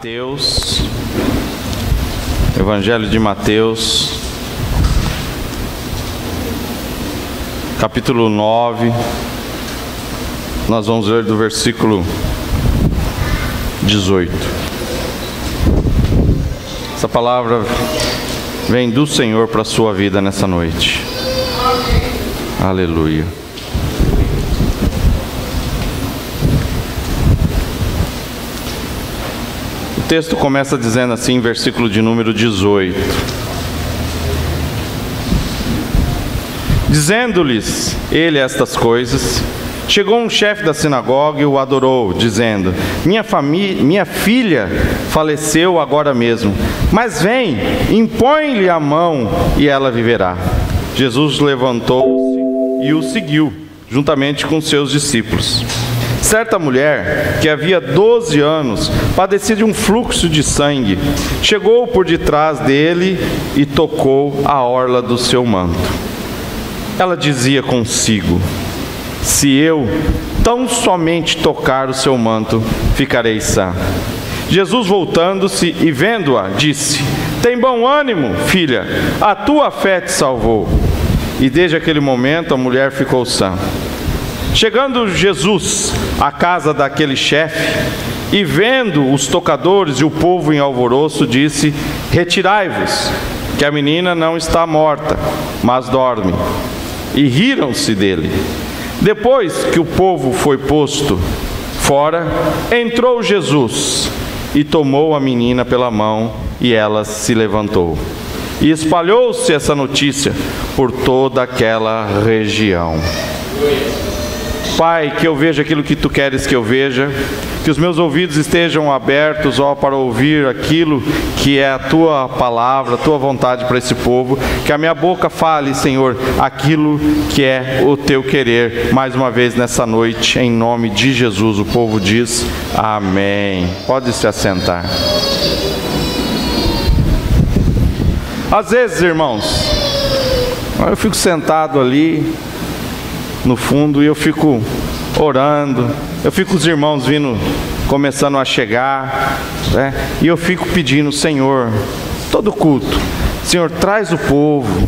Mateus, Evangelho de Mateus, capítulo 9, nós vamos ler do versículo 18. Essa palavra vem do Senhor para a sua vida nessa noite. Aleluia. O texto começa dizendo assim, versículo de número 18: Dizendo-lhes ele estas coisas, chegou um chefe da sinagoga e o adorou, dizendo: Minha filha faleceu agora mesmo, mas vem, impõe-lhe a mão e ela viverá. Jesus levantou-se e o seguiu, juntamente com seus discípulos. Certa mulher, que havia 12 anos, padecia de um fluxo de sangue, chegou por detrás dele e tocou a orla do seu manto. Ela dizia consigo: se eu tão somente tocar o seu manto, ficarei sã. Jesus, voltando-se e vendo-a, disse: tem bom ânimo, filha, a tua fé te salvou. E desde aquele momento a mulher ficou sã. Chegando Jesus à casa daquele chefe, e vendo os tocadores e o povo em alvoroço, disse: retirai-vos, que a menina não está morta, mas dorme. E riram-se dele. Depois que o povo foi posto fora, entrou Jesus e tomou a menina pela mão, e ela se levantou. E espalhou-se essa notícia por toda aquela região. Pai, que eu veja aquilo que Tu queres que eu veja, que os meus ouvidos estejam abertos, ó, para ouvir aquilo que é a Tua palavra, a Tua vontade para esse povo, que a minha boca fale, Senhor, aquilo que é o Teu querer, mais uma vez nessa noite, em nome de Jesus. O povo diz amém. Pode se assentar. Às vezes, irmãos, eu fico sentado ali no fundo e eu fico orando, eu fico os irmãos vindo, começando a chegar, né? E eu fico pedindo: Senhor, todo culto, Senhor, traz o povo,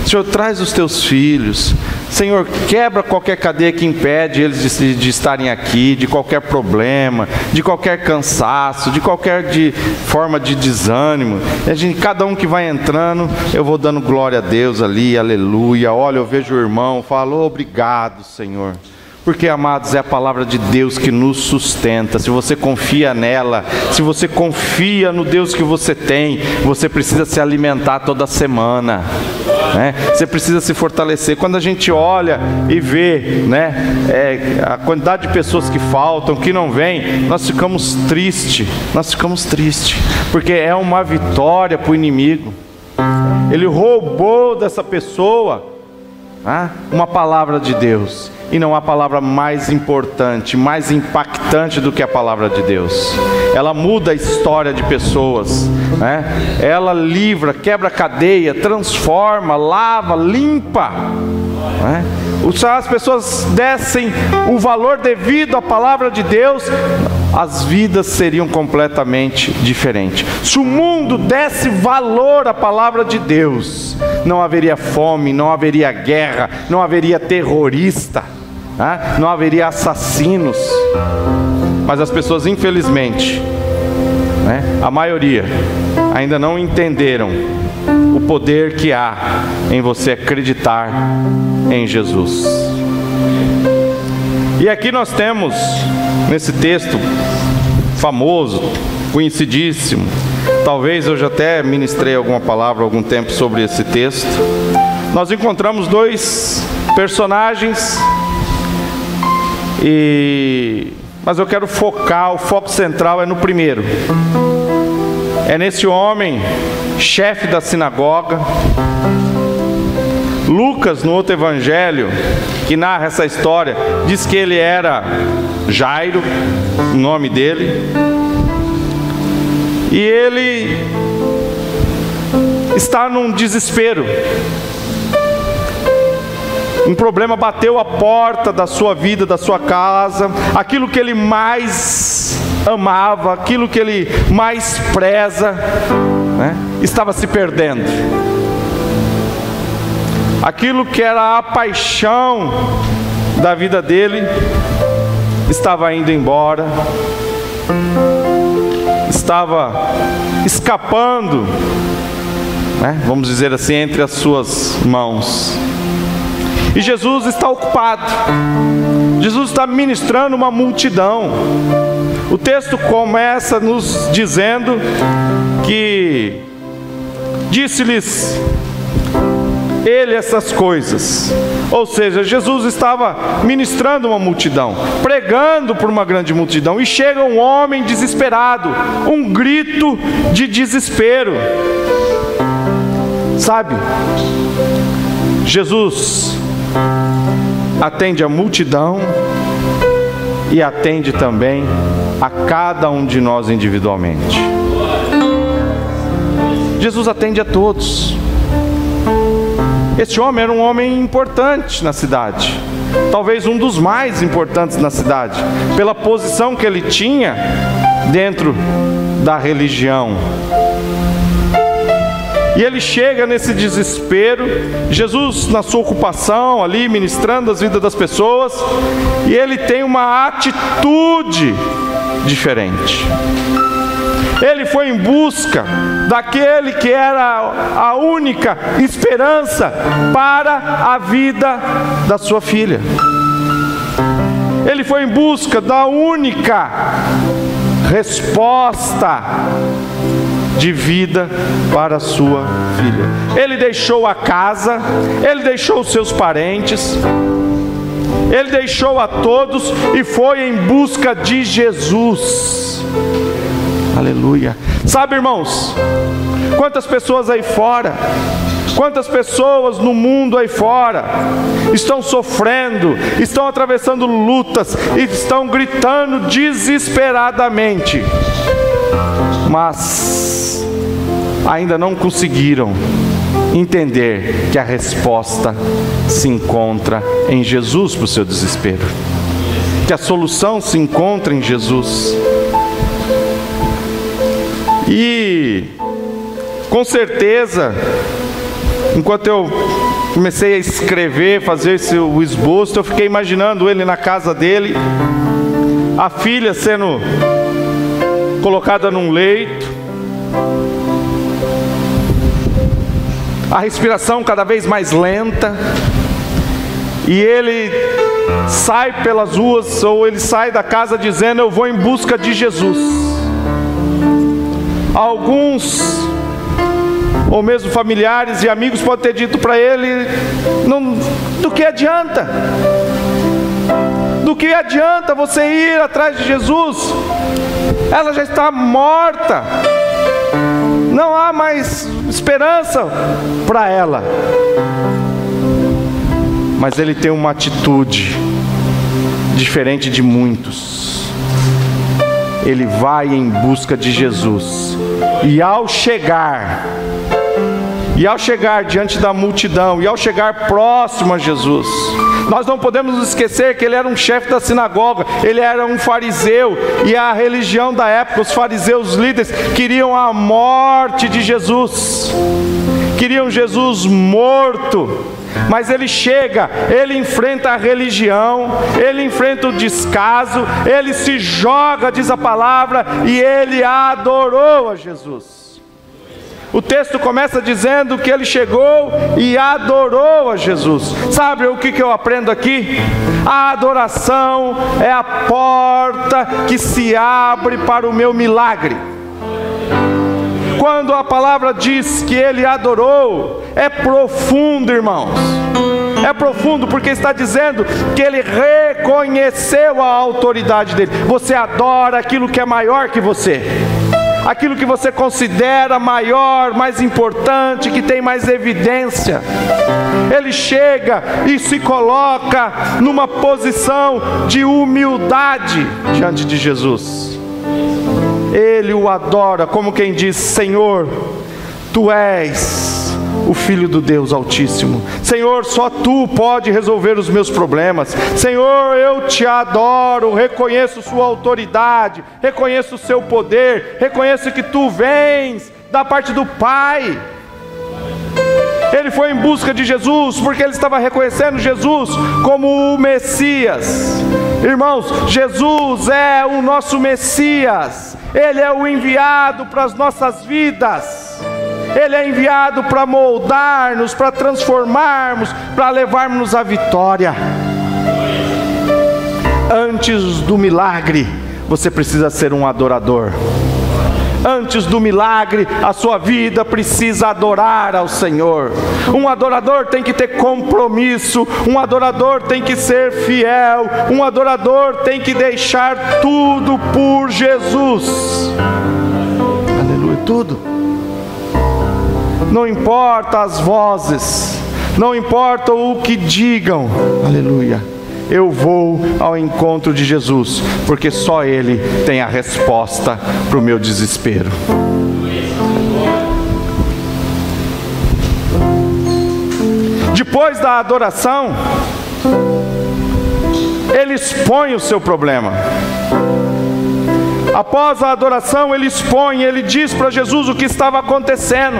Senhor, traz os Teus filhos, Senhor, quebra qualquer cadeia que impede eles de estarem aqui, de qualquer problema, de qualquer cansaço, de qualquer forma de desânimo. Cada um que vai entrando, eu vou dando glória a Deus ali, aleluia. Olha, eu vejo o irmão, falo: obrigado, Senhor. Porque, amados, é a palavra de Deus que nos sustenta. Se você confia nela, se você confia no Deus que você tem, você precisa se alimentar toda semana, né? Você precisa se fortalecer. Quando a gente olha e vê, né, a quantidade de pessoas que faltam, que não vêm, nós ficamos tristes, porque é uma vitória para o inimigo. Ele roubou dessa pessoa uma palavra de Deus. E não há palavra mais importante, mais impactante do que a palavra de Deus. Ela muda a história de pessoas, né? Ela livra, quebra cadeia, transforma, lava, limpa, né? Se as pessoas dessem o valor devido à palavra de Deus, as vidas seriam completamente diferentes. Se o mundo desse valor à palavra de Deus, não haveria fome, não haveria guerra, não haveria terrorista, não haveria assassinos. Mas as pessoas, infelizmente, a maioria ainda não entenderam o poder que há em você acreditar em Jesus. E aqui nós temos, nesse texto famoso, conhecidíssimo, talvez eu já até ministrei alguma palavra algum tempo sobre esse texto, nós encontramos dois personagens, mas eu quero focar, o foco central é no primeiro. É nesse homem, chefe da sinagoga. Lucas, no outro evangelho, que narra essa história, diz que ele era Jairo, o nome dele. E ele está num desespero. Um problema bateu a porta da sua vida, da sua casa. Aquilo que ele mais amava, aquilo que ele mais preza, né, estava se perdendo. Aquilo que era a paixão da vida dele estava indo embora, estava escapando, né, vamos dizer assim, entre as suas mãos. E Jesus está ocupado, Jesus está ministrando uma multidão. O texto começa nos dizendo que disse-lhes ele essas coisas, ou seja, Jesus estava ministrando uma multidão, pregando para uma grande multidão, e chega um homem desesperado, um grito de desespero. Sabe, Jesus atende a multidão e atende também a cada um de nós individualmente. Jesus atende a todos. Este homem era um homem importante na cidade, talvez um dos mais importantes na cidade, pela posição que ele tinha dentro da religião. E ele chega nesse desespero, Jesus na sua ocupação ali, ministrando as vidas das pessoas, e ele tem uma atitude diferente. Ele foi em busca daquele que era a única esperança para a vida da sua filha. Ele foi em busca da única resposta de vida para a sua filha. Ele deixou a casa, ele deixou os seus parentes, ele deixou a todos e foi em busca de Jesus. Aleluia. Sabe, irmãos, quantas pessoas aí fora, quantas pessoas no mundo aí fora estão sofrendo, estão atravessando lutas, estão gritando desesperadamente, mas ainda não conseguiram entender que a resposta se encontra em Jesus para o seu desespero, que a solução se encontra em Jesus. E com certeza, enquanto eu comecei a escrever, fazer o esboço, eu fiquei imaginando ele na casa dele, a filha sendo colocada num leito, a respiração cada vez mais lenta, e ele sai pelas ruas, ou ele sai da casa dizendo: eu vou em busca de Jesus. Alguns, ou mesmo familiares e amigos, podem ter dito para ele: do que adianta? Do que adianta você ir atrás de Jesus? Ela já está morta, não há mais esperança para ela. Mas ele tem uma atitude diferente de muitos. Ele vai em busca de Jesus, e ao chegar diante da multidão, e ao chegar próximo a Jesus, nós não podemos nos esquecer que ele era um chefe da sinagoga, ele era um fariseu, e a religião da época, os fariseus líderes, queriam a morte de Jesus, queriam Jesus morto. Mas ele chega, ele enfrenta a religião, ele enfrenta o descaso, ele se joga, diz a palavra, e ele adorou a Jesus. O texto começa dizendo que ele chegou e adorou a Jesus. Sabe o que eu aprendo aqui? A adoração é a porta que se abre para o meu milagre. Quando a palavra diz que ele adorou, é profundo, irmãos. É profundo porque está dizendo que ele reconheceu a autoridade dele. Você adora aquilo que é maior que você, aquilo que você considera maior, mais importante, que tem mais evidência. Ele chega e se coloca numa posição de humildade diante de Jesus. Ele o adora como quem diz: Senhor, Tu és o Filho do Deus Altíssimo. Senhor, só Tu pode resolver os meus problemas. Senhor, eu Te adoro, reconheço Sua autoridade, reconheço o Seu poder, reconheço que Tu vens da parte do Pai. Ele foi em busca de Jesus, porque ele estava reconhecendo Jesus como o Messias. Irmãos, Jesus é o nosso Messias. Ele é o enviado para as nossas vidas. Ele é enviado para moldar-nos, para transformarmos, para levarmos à vitória. Antes do milagre, você precisa ser um adorador. Antes do milagre, a sua vida precisa adorar ao Senhor. Um adorador tem que ter compromisso, um adorador tem que ser fiel, um adorador tem que deixar tudo por Jesus. Aleluia, tudo. Não importa as vozes, não importa o que digam, aleluia. Eu vou ao encontro de Jesus, porque só Ele tem a resposta para o meu desespero. Depois da adoração, ele expõe o seu problema. Após a adoração, ele expõe, ele diz para Jesus o que estava acontecendo.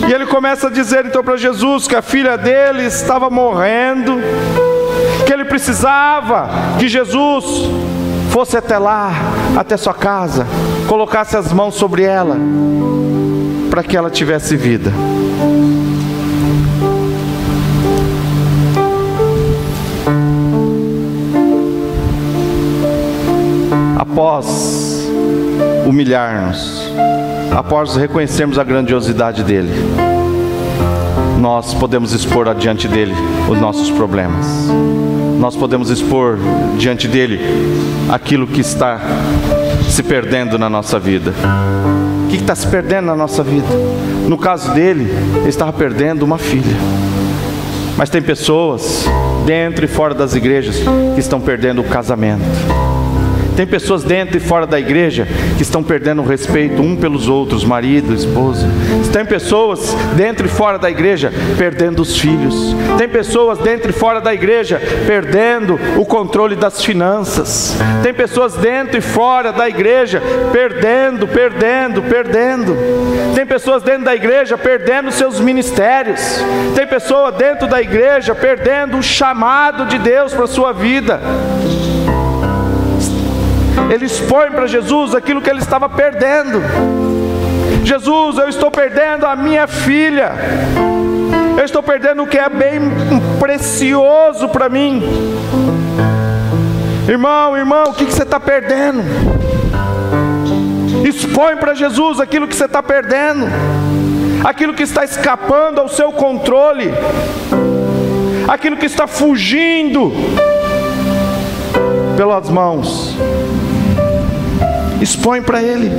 E ele começa a dizer então para Jesus que a filha dele estava morrendo, que ele precisava que Jesus fosse até lá, até sua casa, colocasse as mãos sobre ela, para que ela tivesse vida. Após humilhar-nos, após reconhecermos a grandiosidade dele, nós podemos expor adiante dele os nossos problemas. Nós podemos expor diante dele aquilo que está se perdendo na nossa vida. O que está se perdendo na nossa vida? No caso dele, ele estava perdendo uma filha. Mas tem pessoas dentro e fora das igrejas que estão perdendo o casamento. Tem pessoas dentro e fora da igreja que estão perdendo o respeito um pelos outros, marido, esposa. Tem pessoas dentro e fora da igreja perdendo os filhos. Tem pessoas dentro e fora da igreja perdendo o controle das finanças. Tem pessoas dentro e fora da igreja perdendo. Tem pessoas dentro da igreja perdendo seus ministérios. Tem pessoa dentro da igreja perdendo o chamado de Deus para a sua vida. Ele expõe para Jesus aquilo que ele estava perdendo. Jesus, eu estou perdendo a minha filha. Eu estou perdendo o que é bem precioso para mim. Irmão, o que você está perdendo? Expõe para Jesus aquilo que você está perdendo, aquilo que está escapando ao seu controle, aquilo que está fugindo pelas mãos. Expõe para Ele,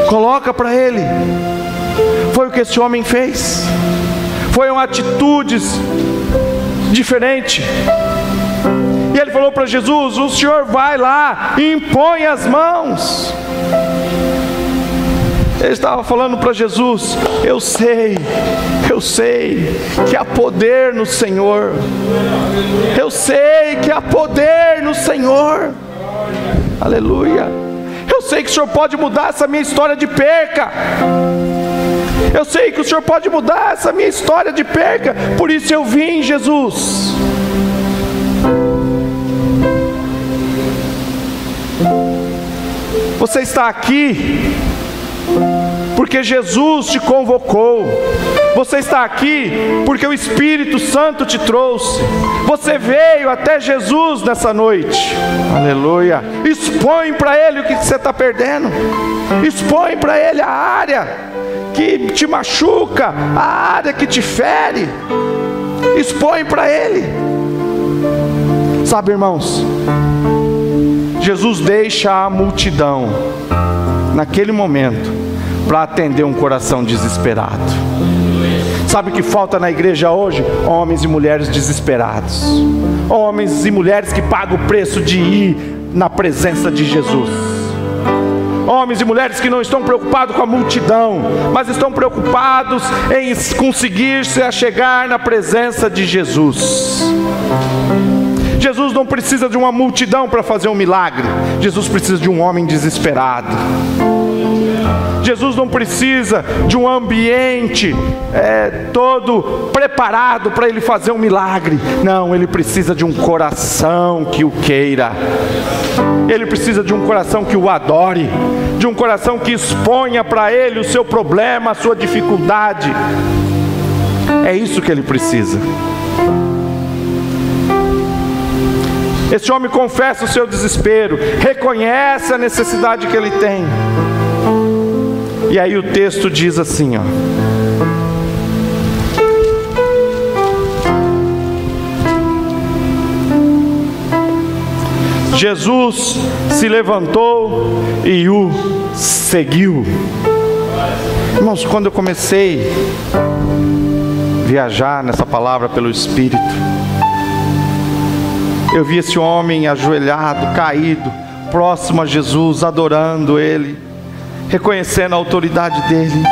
coloca para Ele. Foi o que esse homem fez. Foram atitudes diferentes. E ele falou para Jesus: o Senhor vai lá e impõe as mãos. Ele estava falando para Jesus: eu sei que há poder no Senhor. Eu sei que há poder no Senhor. Aleluia. Eu sei que o Senhor pode mudar essa minha história de perca. Eu sei que o Senhor pode mudar essa minha história de perca. Por isso eu vim, Jesus. Você está aqui porque Jesus te convocou. Você está aqui porque o Espírito Santo te trouxe. Você veio até Jesus nessa noite. Aleluia. Expõe para Ele o que você está perdendo. Expõe para Ele a área que te machuca, a área que te fere. Expõe para Ele. Sabe, irmãos, Jesus deixa a multidão naquele momento para atender um coração desesperado. Sabe o que falta na igreja hoje? Homens e mulheres desesperados. Homens e mulheres que pagam o preço de ir na presença de Jesus. Homens e mulheres que não estão preocupados com a multidão, mas estão preocupados em conseguir se achegar na presença de Jesus. Jesus não precisa de uma multidão para fazer um milagre. Jesus precisa de um homem desesperado. Jesus não precisa de um ambiente todo preparado para Ele fazer um milagre. Não, Ele precisa de um coração que o queira. Ele precisa de um coração que o adore, de um coração que exponha para Ele o seu problema, a sua dificuldade. É isso que Ele precisa. Esse homem confessa o seu desespero, reconhece a necessidade que ele tem. E aí o texto diz assim, ó: Jesus se levantou e o seguiu. Irmãos, quando eu comecei a viajar nessa palavra pelo Espírito, eu vi esse homem ajoelhado, caído, próximo a Jesus, adorando Ele, reconhecendo a autoridade dEle.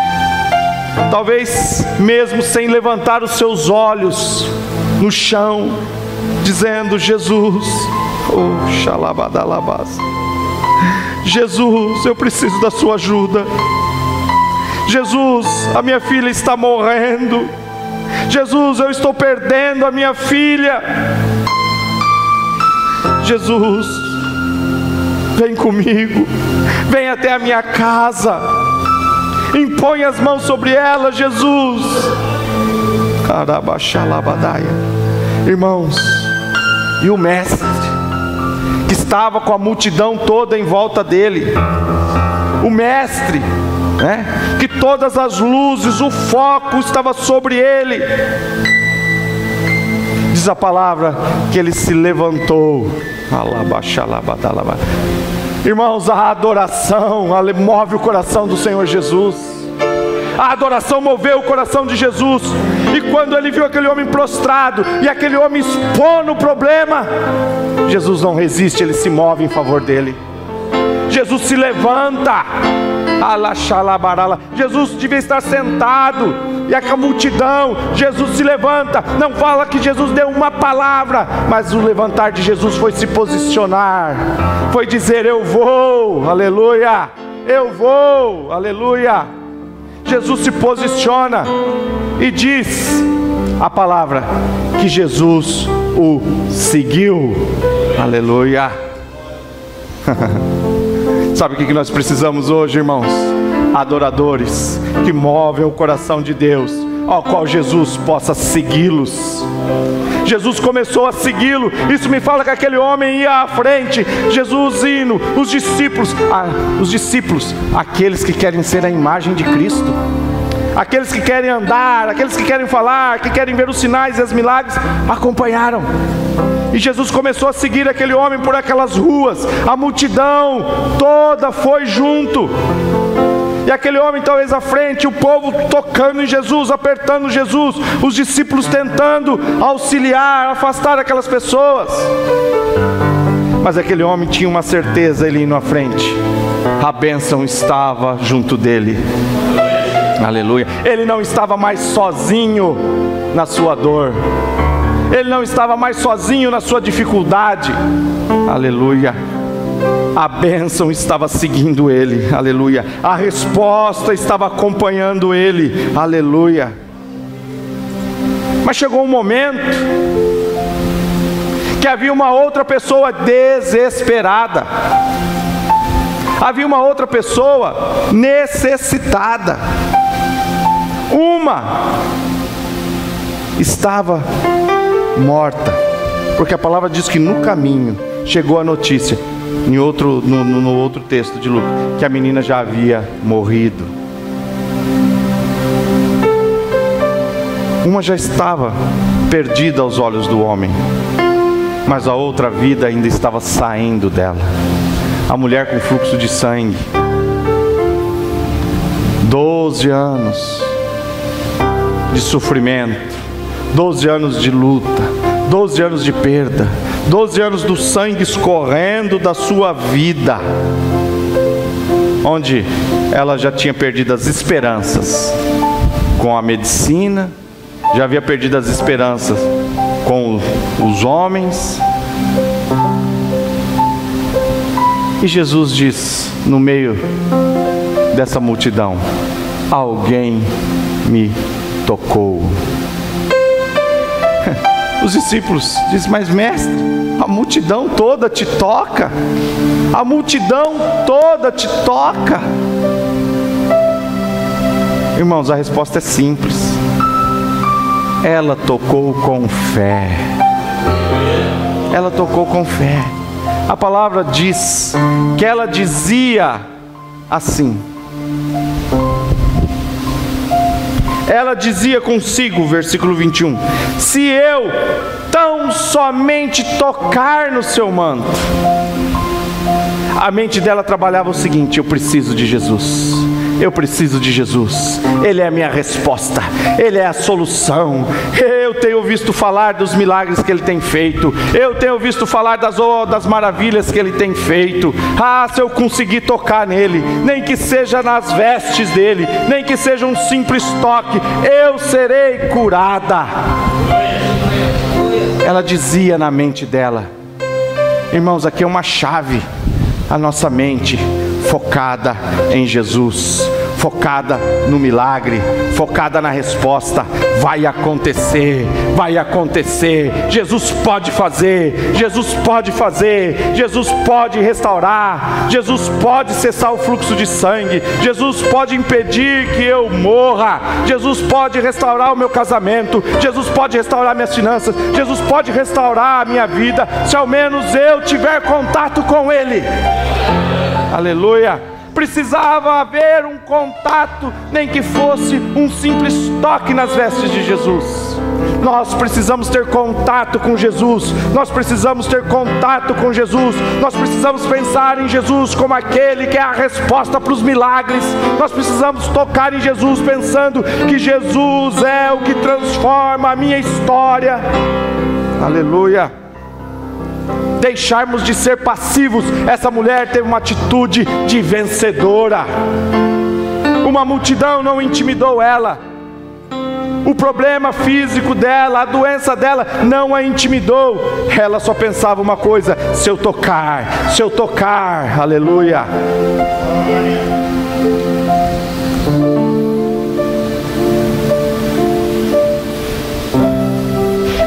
Talvez mesmo sem levantar os seus olhos no chão, dizendo: Jesus, oh, xalabadalabás, Jesus, eu preciso da sua ajuda. Jesus, a minha filha está morrendo. Jesus, eu estou perdendo a minha filha. Jesus, vem comigo, vem até a minha casa, impõe as mãos sobre ela, Jesus. Carabaxalabadaia. Irmãos, e o mestre, que estava com a multidão toda em volta dele, o mestre, que todas as luzes, o foco estava sobre ele. Diz a palavra que ele se levantou. Irmãos, a adoração move o coração do Senhor Jesus. A adoração moveu o coração de Jesus. E quando ele viu aquele homem prostrado e aquele homem expondo o problema, Jesus não resiste, ele se move em favor dele. Jesus se levanta. Jesus devia estar sentado, e a multidão, Jesus se levanta. Não fala que Jesus deu uma palavra, mas o levantar de Jesus foi se posicionar, foi dizer: eu vou, aleluia, eu vou, aleluia. Jesus se posiciona e diz a palavra que Jesus o seguiu, aleluia. Sabe o que nós precisamos hoje, irmãos? Adoradores que movem o coração de Deus, ao qual Jesus possa segui-los. Jesus começou a segui-lo. Isso me fala que aquele homem ia à frente, Jesus indo, os discípulos, aqueles que querem ser a imagem de Cristo, aqueles que querem andar, aqueles que querem falar, que querem ver os sinais e os milagres, acompanharam. E Jesus começou a seguir aquele homem por aquelas ruas. A multidão toda foi junto. E aquele homem talvez à frente, o povo tocando em Jesus, apertando Jesus, os discípulos tentando auxiliar, afastar aquelas pessoas. Mas aquele homem tinha uma certeza, ele indo à frente, a bênção estava junto dele. Aleluia. Ele não estava mais sozinho na sua dor. Ele não estava mais sozinho na sua dificuldade. Aleluia. A bênção estava seguindo ele. Aleluia. A resposta estava acompanhando ele. Aleluia. Mas chegou um momento que havia uma outra pessoa desesperada. Havia uma outra pessoa necessitada. Uma estava morta, porque a palavra diz que no caminho chegou a notícia, no outro texto de Lucas, que a menina já havia morrido. Uma já estava perdida aos olhos do homem, mas a outra vida ainda estava saindo dela. A mulher com fluxo de sangue, 12 anos de sofrimento, 12 anos de luta, 12 anos de perda, 12 anos do sangue escorrendo da sua vida. onde ela já tinha perdido as esperanças com a medicina, já havia perdido as esperanças com os homens. E Jesus diz, no meio dessa multidão: alguém me tocou. Os discípulos dizem: mas mestre, a multidão toda te toca. A multidão toda te toca. Irmãos, a resposta é simples. Ela tocou com fé. Ela tocou com fé. A palavra diz que ela dizia assim. Ela dizia consigo, versículo 21, se eu tão somente tocar no seu manto. A mente dela trabalhava o seguinte: eu preciso de Jesus. Eu preciso de Jesus. Ele é a minha resposta. Ele é a solução. Eu tenho visto falar dos milagres que Ele tem feito. Eu tenho visto falar das maravilhas que Ele tem feito. Ah, se eu conseguir tocar nele, nem que seja nas vestes dele, nem que seja um simples toque, eu serei curada. Ela dizia na mente dela. Irmãos, aqui é uma chave. A nossa mente focada em Jesus, focada no milagre, focada na resposta. Vai acontecer, vai acontecer. Jesus pode fazer, Jesus pode fazer, Jesus pode restaurar, Jesus pode cessar o fluxo de sangue, Jesus pode impedir que eu morra, Jesus pode restaurar o meu casamento, Jesus pode restaurar minhas finanças, Jesus pode restaurar a minha vida, se ao menos eu tiver contato com Ele. Aleluia. Precisava haver um contato, nem que fosse um simples toque nas vestes de Jesus. Nós precisamos ter contato com Jesus. Nós precisamos ter contato com Jesus. Nós precisamos pensar em Jesus como aquele que é a resposta para os milagres. Nós precisamos tocar em Jesus pensando que Jesus é o que transforma a minha história. Aleluia. Deixarmos de ser passivos. Essa mulher teve uma atitude de vencedora. Uma multidão não intimidou ela. O problema físico dela, a doença dela não a intimidou. Ela só pensava uma coisa: se eu tocar, se eu tocar. Aleluia.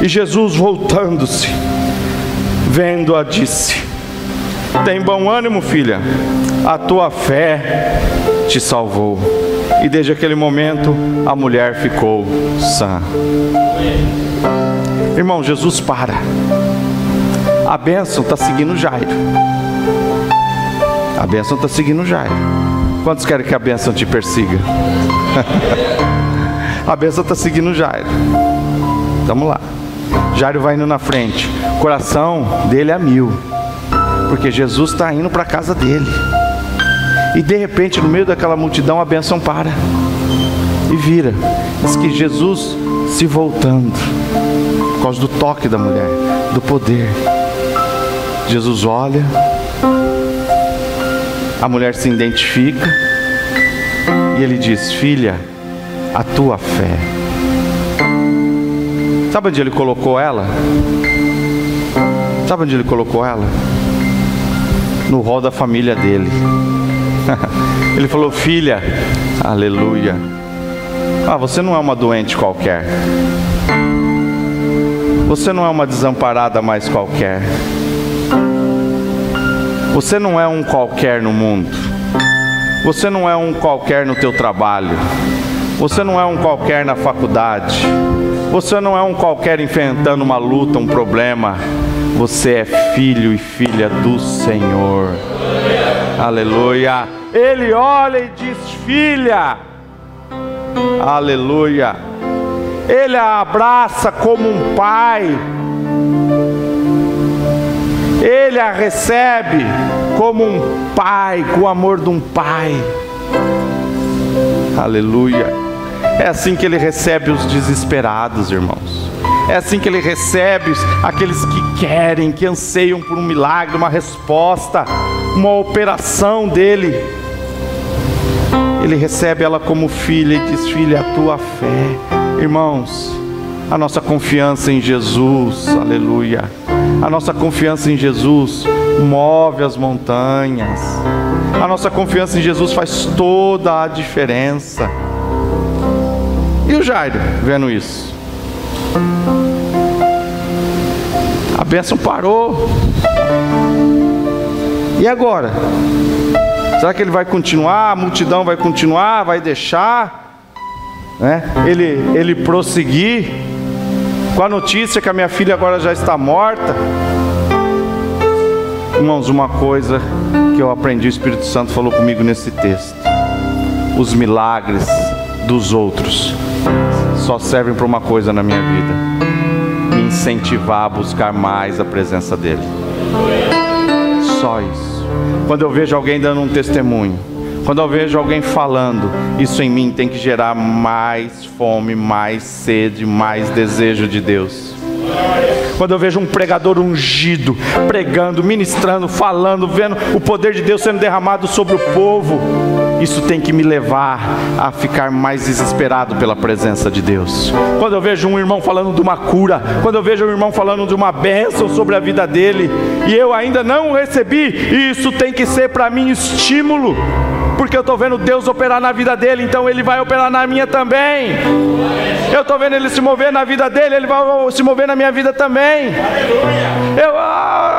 E Jesus, voltando-se, vendo-a, disse: tem bom ânimo, filha, a tua fé te salvou. E desde aquele momento a mulher ficou sã. Irmão, Jesus para. A bênção está seguindo Jairo. A bênção está seguindo Jairo. Quantos querem que a bênção te persiga? A bênção está seguindo Jairo. Vamos lá. Jairo vai indo na frente. O coração dele é a mil, porque Jesus está indo para a casa dele. E de repente, no meio daquela multidão, a bênção para e vira. Diz que Jesus se voltando, por causa do toque da mulher, do poder. Jesus olha, a mulher se identifica e ele diz: filha, a tua fé. Sabe onde ele colocou ela? Sabe onde ele colocou ela? No rol da família dele. Ele falou: filha, aleluia, você não é uma doente qualquer. Você não é uma desamparada mais qualquer. Você não é um qualquer no mundo. Você não é um qualquer no teu trabalho. Você não é um qualquer na faculdade. Você não é um qualquer enfrentando uma luta, um problema. Você é filho e filha do Senhor. Aleluia. Ele olha e diz: filha. Aleluia. Ele a abraça como um pai. Ele a recebe como um pai, com o amor de um pai. Aleluia. É assim que ele recebe os desesperados, irmãos. É assim que ele recebe aqueles que querem, que anseiam por um milagre, uma resposta, uma operação dele. ele recebe ela como filha e diz: filha, a tua fé. Irmãos, a nossa confiança em Jesus, aleluia, a nossa confiança em Jesus move as montanhas. A nossa confiança em Jesus faz toda a diferença. E o Jairo, vendo isso, a bênção parou. E agora? Será que ele vai continuar? A multidão vai continuar? Vai deixar, né? Ele prosseguir com a notícia que a minha filha agora já está morta? Irmãos, uma coisa que eu aprendi, o Espírito Santo falou comigo nesse texto: os milagres dos outros só servem para uma coisa na minha vida: me incentivar a buscar mais a presença dele. Só isso. Quando eu vejo alguém dando um testemunho, quando eu vejo alguém falando, isso em mim tem que gerar mais fome, mais sede, mais desejo de Deus. Quando eu vejo um pregador ungido, pregando, ministrando, falando, vendo o poder de Deus sendo derramado sobre o povo, isso tem que me levar a ficar mais desesperado pela presença de Deus. Quando eu vejo um irmão falando de uma cura, quando eu vejo um irmão falando de uma bênção sobre a vida dele, e eu ainda não recebi, isso tem que ser para mim estímulo, porque eu estou vendo Deus operar na vida dele, então ele vai operar na minha também. Eu estou vendo ele se mover na vida dele, ele vai se mover na minha vida também.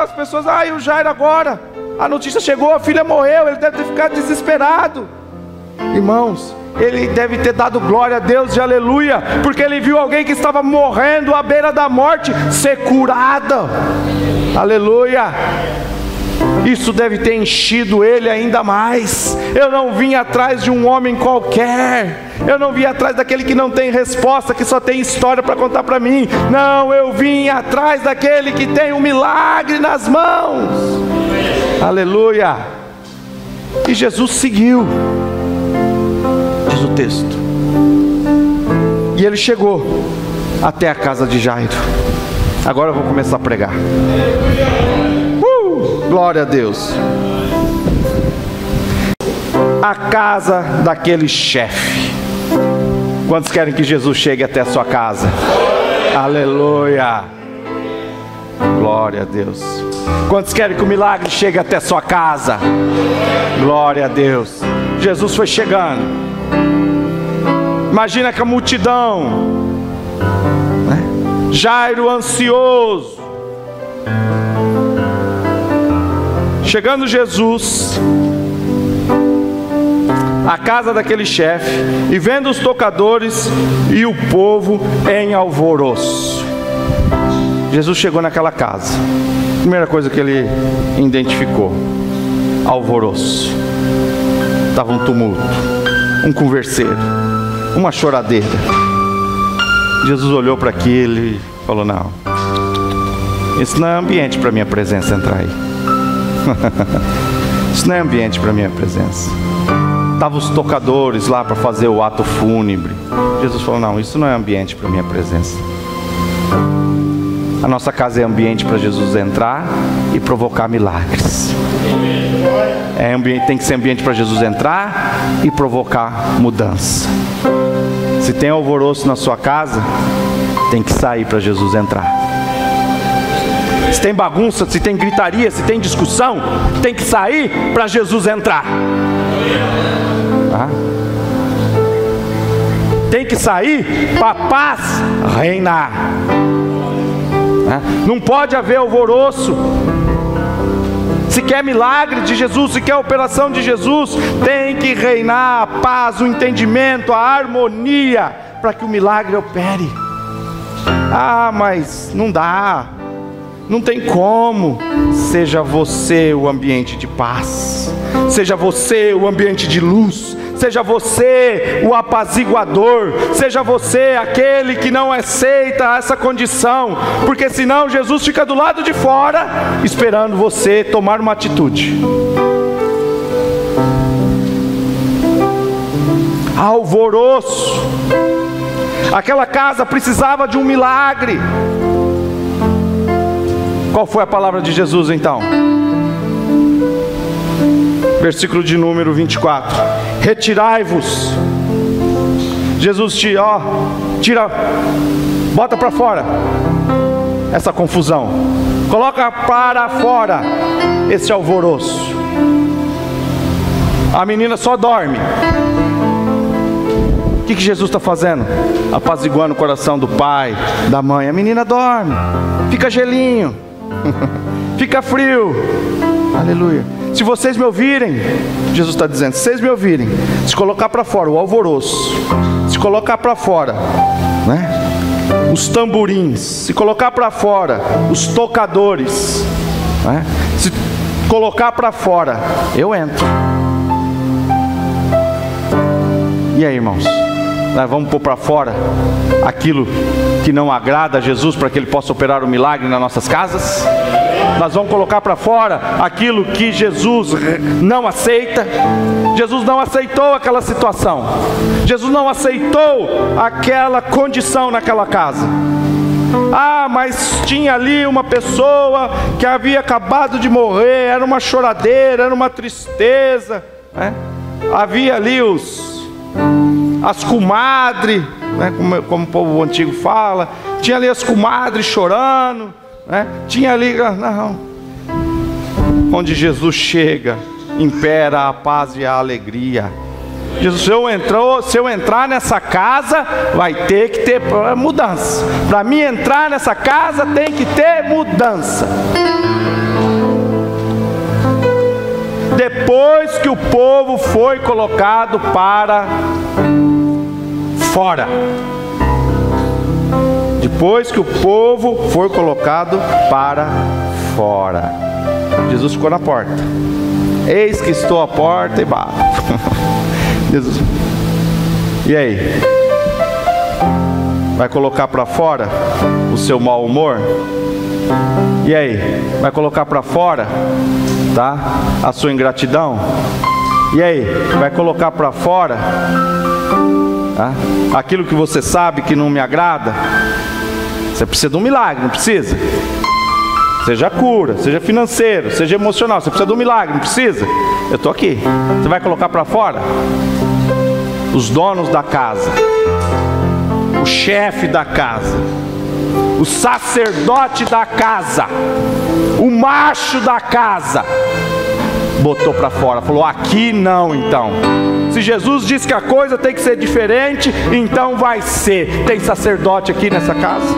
As pessoas, e o Jairo agora, a notícia chegou, a filha morreu, ele deve ter ficado desesperado. Irmãos, ele deve ter dado glória a Deus e aleluia, porque ele viu alguém que estava morrendo à beira da morte ser curada. Aleluia. Isso deve ter enchido ele ainda mais. Eu não vim atrás de um homem qualquer, eu não vim atrás daquele que não tem resposta, que só tem história para contar para mim. Não, eu vim atrás daquele que tem um milagre nas mãos. Aleluia. E Jesus seguiu, diz o texto, e ele chegou até a casa de Jairo. Agora eu vou começar a pregar. Glória a Deus. A casa daquele chefe. Quantos querem que Jesus chegue até a sua casa? Aleluia. Glória a Deus. Quantos querem que o milagre chegue até a sua casa? Glória a Deus. Jesus foi chegando. Imagina que a multidão, né? Jairo ansioso. Chegando Jesus à casa daquele chefe, e vendo os tocadores e o povo em alvoroço. Jesus chegou naquela casa. Primeira coisa que ele identificou: alvoroço. Estava um tumulto, um converseiro, uma choradeira. Jesus olhou para aquilo e falou: não, isso não é ambiente para minha presença entrar aí. Isso não é ambiente para minha presença. Estavam os tocadores lá para fazer o ato fúnebre. Jesus falou: não, isso não é ambiente para minha presença. A nossa casa é ambiente para Jesus entrar e provocar milagres. Tem que ser ambiente para Jesus entrar e provocar mudança. Se tem alvoroço na sua casa, tem que sair para Jesus entrar. Se tem bagunça, se tem gritaria, se tem discussão, tem que sair para Jesus entrar. Tem que sair para a paz reinar. Não pode haver alvoroço. Se quer milagre de Jesus, se quer operação de Jesus, tem que reinar a paz, o entendimento, a harmonia, para que o milagre opere. Mas não dá, não tem como. Seja você o ambiente de paz, seja você o ambiente de luz, seja você o apaziguador, seja você aquele que não aceita essa condição, porque senão Jesus fica do lado de fora, esperando você tomar uma atitude. Alvoroço. Aquela casa precisava de um milagre. Qual foi a palavra de Jesus então? Versículo de número 24. retirai-vos. Jesus tira, bota para fora essa confusão, coloca para fora esse alvoroço. A menina só dorme. O que Jesus está fazendo? Apaziguando o coração do pai, da mãe. A menina dorme, fica gelinho, fica frio. Aleluia. Se vocês me ouvirem, Jesus está dizendo, se vocês me ouvirem, se colocar para fora o alvoroço, se colocar para fora, né, os tamborins, se colocar para fora os tocadores, né, se colocar para fora, eu entro. E aí, irmãos, nós vamos pôr para fora aquilo que não agrada a Jesus, para que Ele possa operar o milagre nas nossas casas? Nós vamos colocar para fora aquilo que Jesus não aceita. Jesus não aceitou aquela situação. Jesus não aceitou aquela condição naquela casa. Ah, mas tinha ali uma pessoa que havia acabado de morrer, era uma choradeira, era uma tristeza, né? Havia ali as comadres, né? como o povo antigo fala, tinha ali as comadres chorando, né? Tinha ali, não. Onde Jesus chega, impera a paz e a alegria. Jesus, se eu entrar nessa casa, vai ter que ter mudança. Para mim entrar nessa casa, tem que ter mudança. Depois que o povo foi colocado para fora. Depois que o povo foi colocado para fora, Jesus ficou na porta. Eis que estou à porta e bato. Jesus. E aí? Vai colocar para fora o seu mau humor? E aí? Vai colocar para fora, tá, a sua ingratidão? E aí? Vai colocar para fora, tá, aquilo que você sabe que não me agrada? Você precisa de um milagre, não precisa? Seja cura, seja financeiro, seja emocional, você precisa de um milagre, não precisa? Eu estou aqui. Você vai colocar para fora os donos da casa, o chefe da casa, o sacerdote da casa, o macho da casa. Botou para fora, falou: aqui não. Então, se Jesus disse que a coisa tem que ser diferente, então vai ser. Tem sacerdote aqui nessa casa?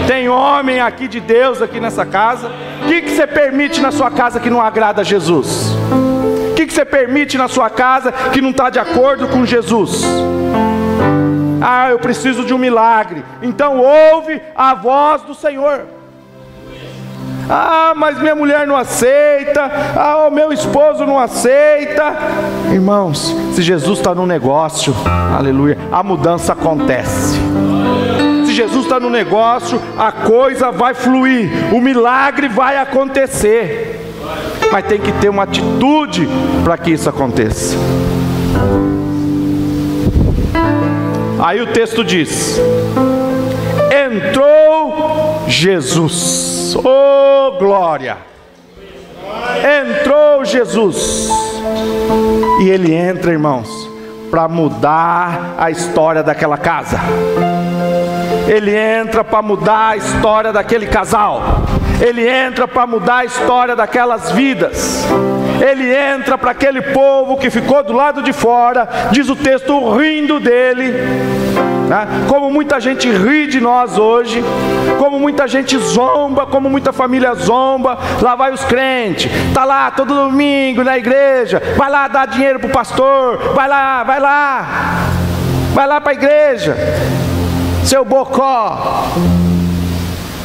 Tem homem aqui de Deus aqui nessa casa? O que você permite na sua casa que não agrada a Jesus? O que você permite na sua casa que não está de acordo com Jesus? Ah, eu preciso de um milagre. Então ouve a voz do Senhor. Ah, mas minha mulher não aceita. Ah, o meu esposo não aceita. Irmãos, se Jesus está no negócio, aleluia, a mudança acontece. Se Jesus está no negócio, a coisa vai fluir, o milagre vai acontecer. Mas tem que ter uma atitude para que isso aconteça. Aí o texto diz: entrou Jesus. Oh, glória! Entrou Jesus. E ele entra, irmãos, para mudar a história daquela casa. Ele entra para mudar a história daquele casal. Ele entra para mudar a história daquelas vidas. Ele entra para aquele povo que ficou do lado de fora, diz o texto, rindo dele, né? Como muita gente ri de nós hoje, como muita gente zomba, como muita família zomba. Lá vai os crentes, tá lá todo domingo na igreja, vai lá dar dinheiro pro pastor, vai lá para a igreja, seu bocó,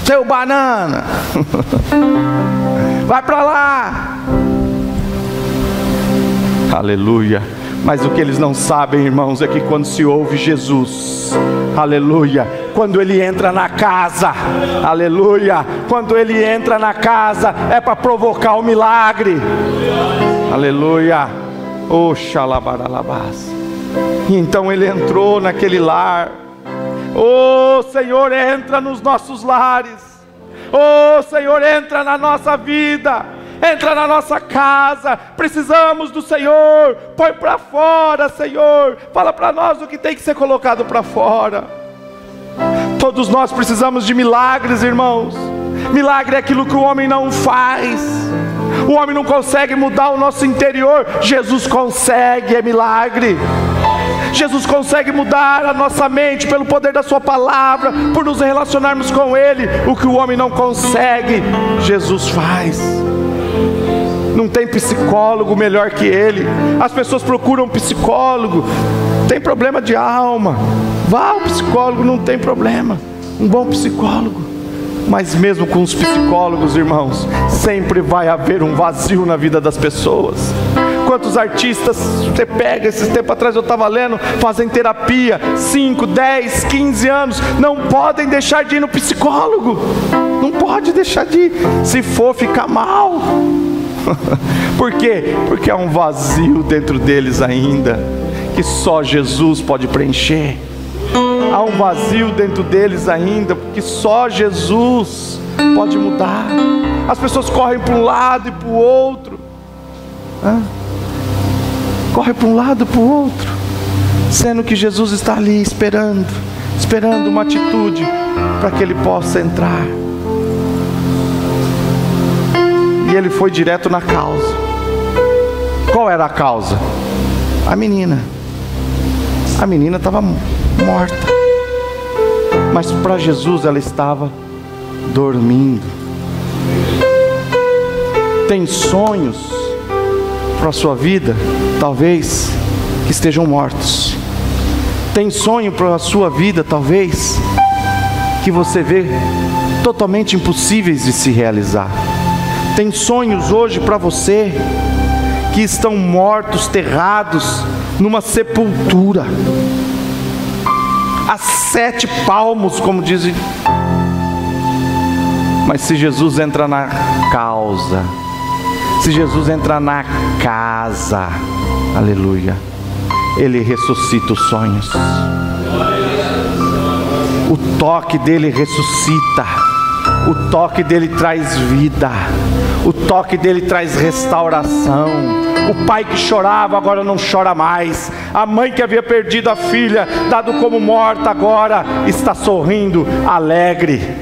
seu banana, vai para lá. Aleluia. Mas o que eles não sabem, irmãos, é que quando se ouve Jesus, aleluia, quando Ele entra na casa, aleluia, quando Ele entra na casa, é para provocar o milagre, aleluia. Oxalabaralabás. Então Ele entrou naquele lar. Oh, Senhor, entra nos nossos lares. Oh, Senhor, entra na nossa vida. entra na nossa casa, precisamos do Senhor, põe para fora, Senhor, fala para nós o que tem que ser colocado para fora. Todos nós precisamos de milagres, irmãos. Milagre é aquilo que o homem não faz. O homem não consegue mudar o nosso interior, Jesus consegue, é milagre. Jesus consegue mudar a nossa mente pelo poder da sua palavra, por nos relacionarmos com Ele. O que o homem não consegue, Jesus faz. Não tem psicólogo melhor que Ele. As pessoas procuram psicólogo, tem problema de alma, vá ao psicólogo, não tem problema, um bom psicólogo. Mas mesmo com os psicólogos, irmãos, sempre vai haver um vazio na vida das pessoas. Quantos artistas você pega, esses tempos atrás eu estava lendo, fazem terapia, 5, 10, 15 anos, não podem deixar de ir no psicólogo, não pode deixar de ir, se for ficar mal. Por quê? Porque há um vazio dentro deles ainda, que só Jesus pode preencher. Há um vazio dentro deles ainda, porque só Jesus pode mudar. As pessoas correm para um lado e para o outro, corre para um lado e para o outro, sendo que Jesus está ali esperando uma atitude para que Ele possa entrar. E Ele foi direto na causa. Qual era a causa? A menina estava morta, mas para Jesus ela estava dormindo. Tem sonhos para a sua vida, talvez que estejam mortos. Tem sonho para a sua vida, talvez que você vê totalmente impossíveis de se realizar. Tem sonhos hoje para você que estão mortos, terrados numa sepultura, a 7 palmos, como dizem. Mas se Jesus entra na causa, se Jesus entra na casa, aleluia, Ele ressuscita os sonhos. O toque dele ressuscita, o toque dele traz vida, o toque dele traz restauração. O pai que chorava agora não chora mais. A mãe que havia perdido a filha, dado como morta, agora está sorrindo, alegre.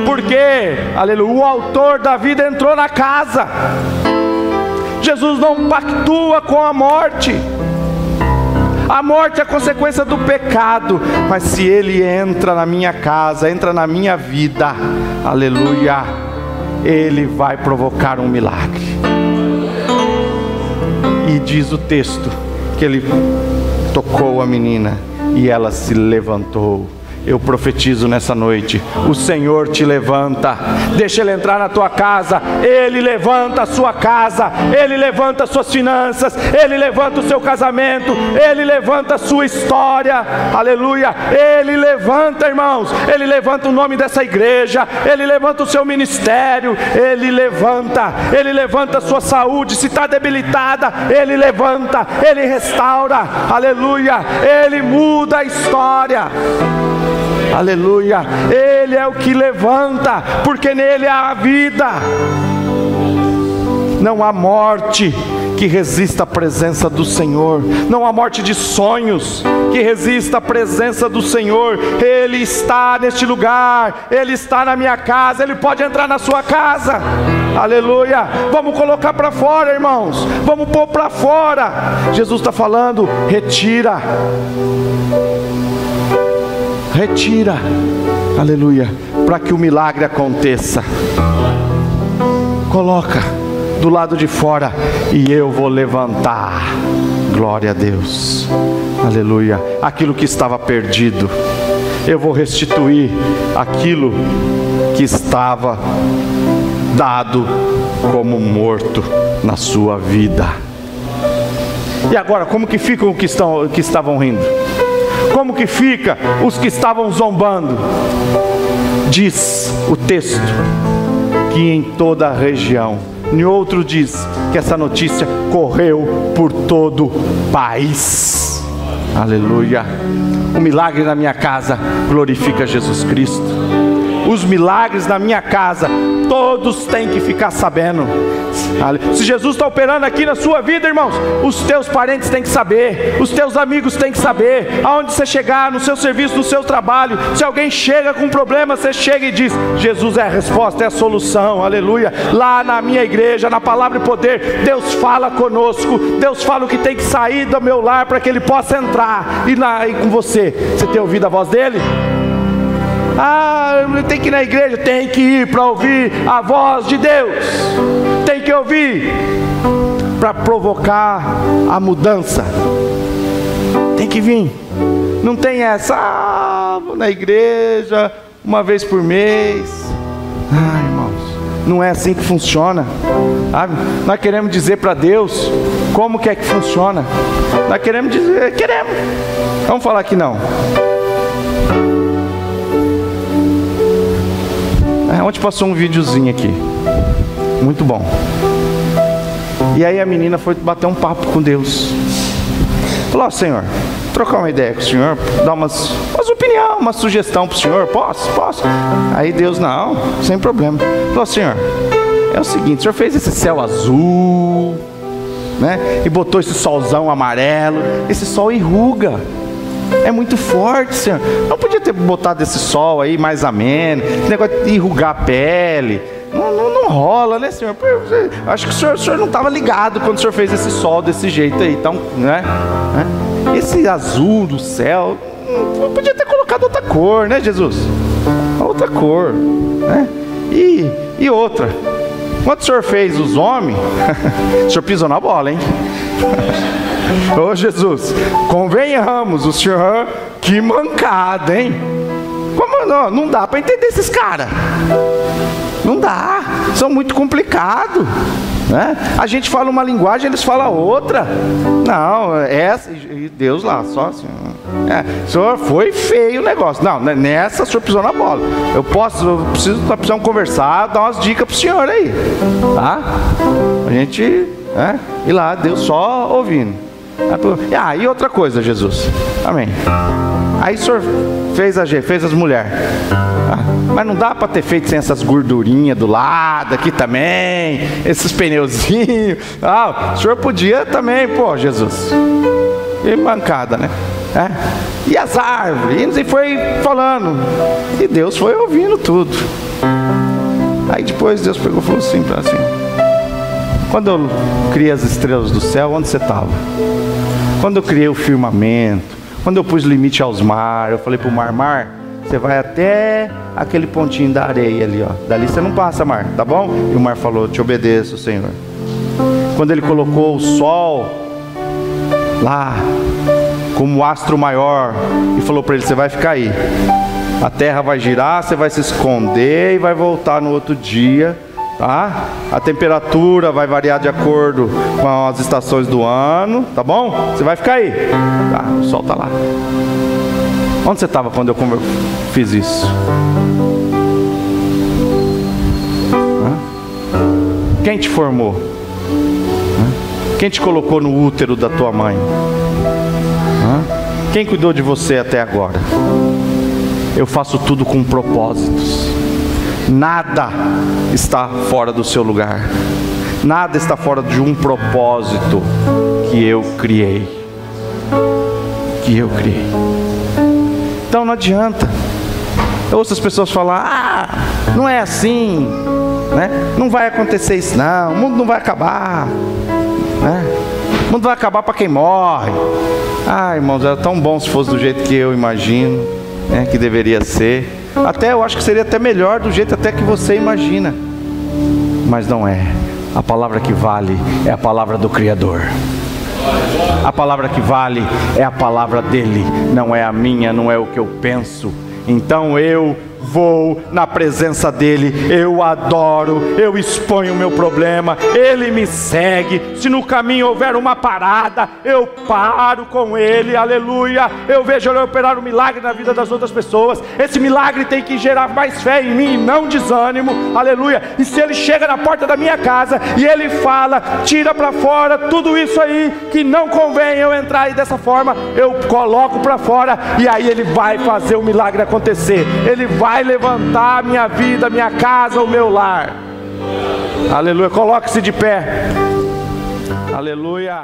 Por quê? Aleluia. O autor da vida entrou na casa. Jesus não pactua com a morte. A morte é a consequência do pecado. Mas se Ele entra na minha casa, entra na minha vida, aleluia, Ele vai provocar um milagre. E diz o texto que Ele tocou a menina e ela se levantou. Eu profetizo nessa noite, o Senhor te levanta. Deixa Ele entrar na tua casa. Ele levanta a sua casa, Ele levanta as suas finanças, Ele levanta o seu casamento, Ele levanta a sua história, aleluia. Ele levanta, irmãos, Ele levanta o nome dessa igreja, Ele levanta o seu ministério, Ele levanta a sua saúde. Se está debilitada, Ele levanta, Ele restaura, aleluia. Ele muda a história, aleluia. Ele é o que levanta, porque nele há a vida. Não há morte que resista à presença do Senhor. Não há morte de sonhos que resista à presença do Senhor. Ele está neste lugar, Ele está na minha casa, Ele pode entrar na sua casa, aleluia. Vamos colocar para fora, irmãos, vamos pôr para fora. Jesus está falando, retira, aleluia, para que o milagre aconteça. Coloca do lado de fora e eu vou levantar, glória a Deus, aleluia, aquilo que estava perdido. Eu vou restituir aquilo que estava dado como morto na sua vida. E agora, como que ficam os que estavam rindo? Como que fica os que estavam zombando? Diz o texto que em toda a região, em outro diz que essa notícia correu por todo o país, aleluia. O milagre na minha casa glorifica Jesus Cristo. Os milagres na minha casa Todos têm que ficar sabendo. Se Jesus está operando aqui na sua vida, irmãos, os teus parentes têm que saber, os teus amigos têm que saber. Aonde você chegar, no seu serviço, no seu trabalho, se alguém chega com um problema, você chega e diz: Jesus é a resposta, é a solução, aleluia. Lá na minha igreja, na Palavra e Poder, Deus fala conosco, Deus fala o que tem que sair do meu lar para que Ele possa entrar. E lá e com você tem ouvido a voz dEle? Tem que ir na igreja? Tem que ir para ouvir a voz de Deus. Tem que ouvir para provocar a mudança. Tem que vir. Não tem essa, vou na igreja uma vez por mês. Irmãos, não é assim que funciona. Nós queremos dizer para Deus como que é que funciona. Nós queremos dizer, vamos falar que não. Ontem passou um videozinho aqui, muito bom. E aí a menina foi bater um papo com Deus. Falou: Senhor, trocar uma ideia com o Senhor, dar umas opinião, uma sugestão para o Senhor, posso? Aí Deus: não, sem problema. Falou: Senhor, é o seguinte, o Senhor fez esse céu azul, né? E botou esse solzão amarelo, esse sol enruga. É muito forte, Senhor. Não podia ter botado esse sol aí mais ameno, esse negócio de enrugar a pele. Não rola, né, Senhor? Acho que o senhor não estava ligado quando o Senhor fez esse sol desse jeito aí. Então, né? Esse azul do céu, não podia ter colocado outra cor, né, Jesus? Outra cor, né? E outra. Quando o Senhor fez os homens, o Senhor pisou na bola, hein? Ô Jesus, convenhamos, o Senhor, que mancada, hein? Como não dá para entender esses caras. Não dá, são muito complicados, né? A gente fala uma linguagem, eles falam outra. Não, essa, e Deus lá, só assim. Senhor, foi feio o negócio. Não, nessa o Senhor pisou na bola. Nós precisamos conversar, dar umas dicas pro Senhor aí, tá? A gente, ir lá, Deus só ouvindo. E outra coisa, Jesus, amém. Aí o Senhor fez as mulheres, mas não dá para ter feito sem essas gordurinhas do lado aqui também, esses pneuzinhos. O Senhor podia também, Jesus. E mancada, né? E as árvores, e foi falando, e Deus foi ouvindo tudo. Aí depois Deus pegou e falou assim, quando eu criei as estrelas do céu, onde você estava? Quando eu criei o firmamento, quando eu pus limite aos mares, eu falei para o mar, você vai até aquele pontinho da areia ali, dali você não passa, mar, tá bom? E o mar falou: te obedeço, Senhor. Quando Ele colocou o sol lá como astro maior e falou para ele: você vai ficar aí, a terra vai girar, você vai se esconder e vai voltar no outro dia, tá? A temperatura vai variar de acordo com as estações do ano, tá bom? Você vai ficar aí, tá? O sol tá lá. Onde você estava quando eu fiz isso? Quem te formou? Quem te colocou no útero da tua mãe? Quem cuidou de você até agora? Eu faço tudo com propósitos. Nada está fora do seu lugar. Nada está fora de um propósito que eu criei. Então não adianta. Eu ouço as pessoas falar: não é assim, né? Não vai acontecer isso não. O mundo não vai acabar, né? O mundo vai acabar para quem morre. Irmãos, era tão bom se fosse do jeito que eu imagino, né, que deveria ser. Até eu acho que seria até melhor do jeito até que você imagina. Mas não é. A palavra que vale é a palavra do Criador. A palavra que vale é a palavra dele, não é a minha, não é o que eu penso. Então eu vou na presença dele, eu adoro, eu exponho o meu problema, ele me segue. Se no caminho houver uma parada, eu paro com ele, aleluia. Eu vejo ele operar um milagre na vida das outras pessoas. Esse milagre tem que gerar mais fé em mim, não desânimo, aleluia. E se ele chega na porta da minha casa e ele fala: tira para fora tudo isso aí que não convém eu entrar aí dessa forma, eu coloco para fora, e aí ele vai fazer o milagre acontecer. Ele vai vai levantar a minha vida, a minha casa, o meu lar. Aleluia. Coloque-se de pé. Aleluia.